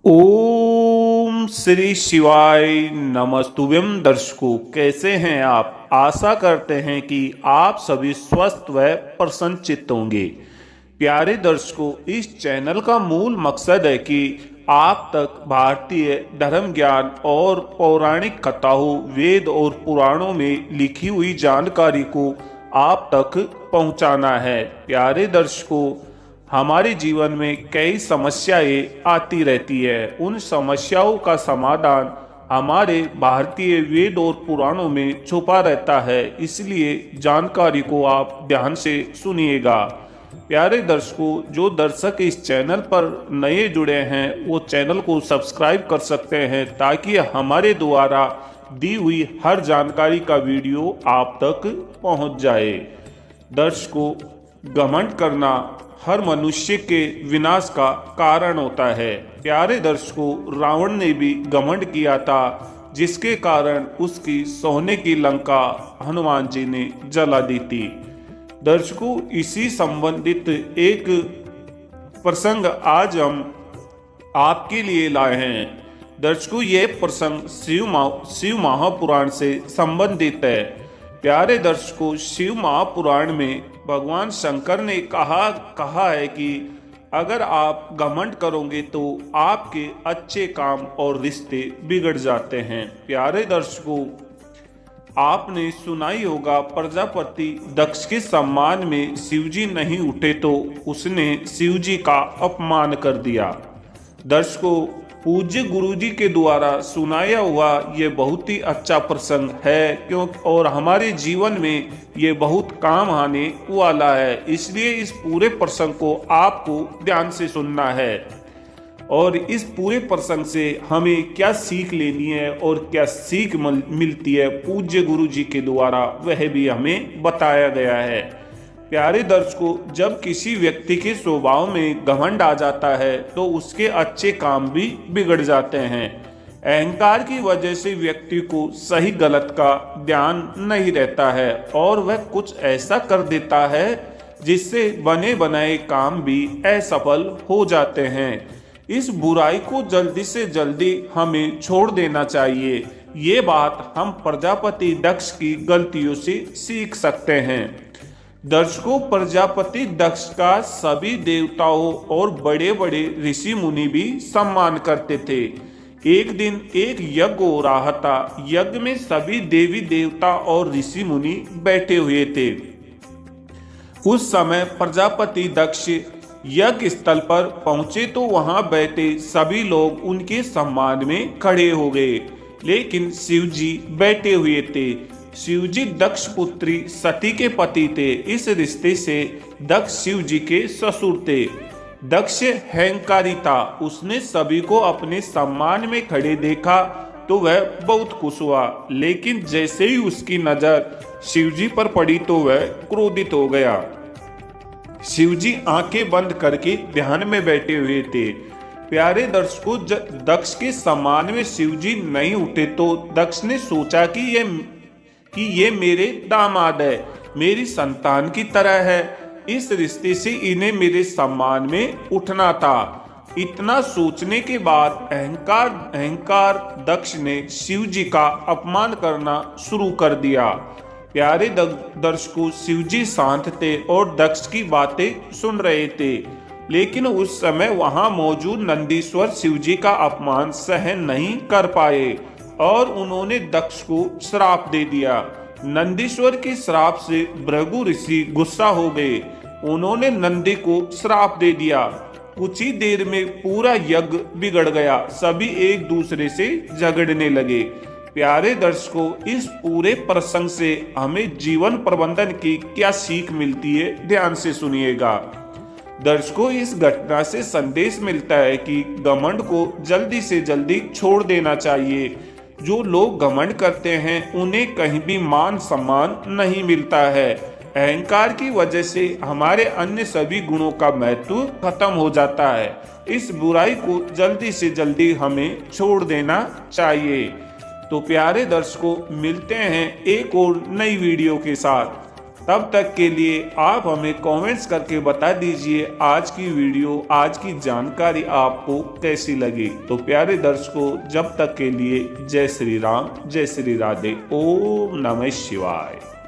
ओम श्री शिवाय नमस्तुभ्यम। दर्शकों, कैसे हैं आप? आशा करते हैं कि आप सभी स्वस्थ व प्रसन्नचित्त होंगे। प्यारे दर्शकों, इस चैनल का मूल मकसद है कि आप तक भारतीय धर्म ज्ञान और पौराणिक कथाओं, वेद और पुराणों में लिखी हुई जानकारी को आप तक पहुंचाना है। प्यारे दर्शकों, हमारे जीवन में कई समस्याएं आती रहती है। उन समस्याओं का समाधान हमारे भारतीय वेद और पुराणों में छुपा रहता है, इसलिए जानकारी को आप ध्यान से सुनिएगा। प्यारे दर्शकों, जो दर्शक इस चैनल पर नए जुड़े हैं वो चैनल को सब्सक्राइब कर सकते हैं ताकि हमारे द्वारा दी हुई हर जानकारी का वीडियो आप तक पहुंच जाए। दर्शकों, घमंड करना हर मनुष्य के विनाश का कारण होता है। प्यारे दर्शकों, रावण ने भी घमंड किया था, जिसके कारण उसकी सोने की लंका हनुमान जी ने जला दी थी। दर्शकों, इसी संबंधित एक प्रसंग आज हम आपके लिए लाए हैं। दर्शकों, ये प्रसंग शिव महापुराण से संबंधित है। प्यारे दर्शकों, शिव महापुराण में भगवान शंकर ने कहा है कि अगर आप घमंड करोगे तो आपके अच्छे काम और रिश्ते बिगड़ जाते हैं। प्यारे दर्शकों, आपने सुना ही होगा, प्रजापति दक्ष के सम्मान में शिवजी नहीं उठे तो उसने शिवजी का अपमान कर दिया। दर्शकों, पूज्य गुरुजी के द्वारा सुनाया हुआ ये बहुत ही अच्छा प्रसंग है, क्योंकि और हमारे जीवन में ये बहुत काम आने वाला है। इसलिए इस पूरे प्रसंग को आपको ध्यान से सुनना है और इस पूरे प्रसंग से हमें क्या सीख लेनी है और क्या सीख मिलती है पूज्य गुरुजी के द्वारा, वह भी हमें बताया गया है। प्यारे दर्शकों, जब किसी व्यक्ति के स्वभाव में घमंड आ जाता है तो उसके अच्छे काम भी बिगड़ जाते हैं। अहंकार की वजह से व्यक्ति को सही गलत का ध्यान नहीं रहता है और वह कुछ ऐसा कर देता है जिससे बने बनाए काम भी असफल हो जाते हैं। इस बुराई को जल्दी से जल्दी हमें छोड़ देना चाहिए। ये बात हम प्रजापति दक्ष की गलतियों से सीख सकते हैं। दर्शकों, प्रजापति दक्ष का सभी देवताओं और बड़े बड़े ऋषि मुनि भी सम्मान करते थे। एक दिन एक यज्ञ हो रहा था। यज्ञ में सभी देवी देवता और ऋषि मुनि बैठे हुए थे। उस समय प्रजापति दक्ष यज्ञ स्थल पर पहुंचे तो वहां बैठे सभी लोग उनके सम्मान में खड़े हो गए, लेकिन शिवजी बैठे हुए थे। शिवजी दक्ष पुत्री सती के पति थे। इस रिश्ते से दक्ष शिवजी के ससुर थे। दक्ष अहंकारी था। उसने सभी को अपने सम्मान में खड़े देखा तो वह बहुत खुश हुआ, लेकिन जैसे ही उसकी नजर शिवजी पर पड़ी तो वह क्रोधित हो गया। शिवजी आंखें बंद करके ध्यान में बैठे हुए थे। प्यारे दर्शकों, दक्ष के सम्मान में शिवजी नहीं उठे तो दक्ष ने सोचा कि ये मेरे दामाद है, मेरी संतान की तरह है। इस रिश्ते से इन्हें मेरे सम्मान में उठना था। इतना सोचने के बाद अहंकार दक्ष ने शिवजी का अपमान करना शुरू कर दिया। प्यारे दर्शकों, शिवजी शांत थे और दक्ष की बातें सुन रहे थे, लेकिन उस समय वहां मौजूद नंदीश्वर शिवजी का अपमान सहन नहीं कर पाए और उन्होंने दक्ष को श्राप दे दिया। नंदीश्वर के श्राप से भृगु ऋषि गुस्सा हो गए। उन्होंने नंदी को श्राप दे दिया। कुछ ही देर में पूरा यज्ञ बिगड़ गया। सभी एक दूसरे से झगड़ने लगे। प्यारे दर्शकों, इस पूरे प्रसंग से हमें जीवन प्रबंधन की क्या सीख मिलती है, ध्यान से सुनिएगा। दर्शकों, इस घटना से संदेश मिलता है कि घमंड को जल्दी से जल्दी छोड़ देना चाहिए। जो लोग घमंड करते हैं उन्हें कहीं भी मान सम्मान नहीं मिलता है। अहंकार की वजह से हमारे अन्य सभी गुणों का महत्व खत्म हो जाता है। इस बुराई को जल्दी से जल्दी हमें छोड़ देना चाहिए। तो प्यारे दर्शकों, मिलते हैं एक और नई वीडियो के साथ। तब तक के लिए आप हमें कमेंट्स करके बता दीजिए आज की वीडियो, आज की जानकारी आपको कैसी लगी। तो प्यारे दर्शकों, जब तक के लिए जय श्री राम, जय श्री राधे, ओम नमः शिवाय।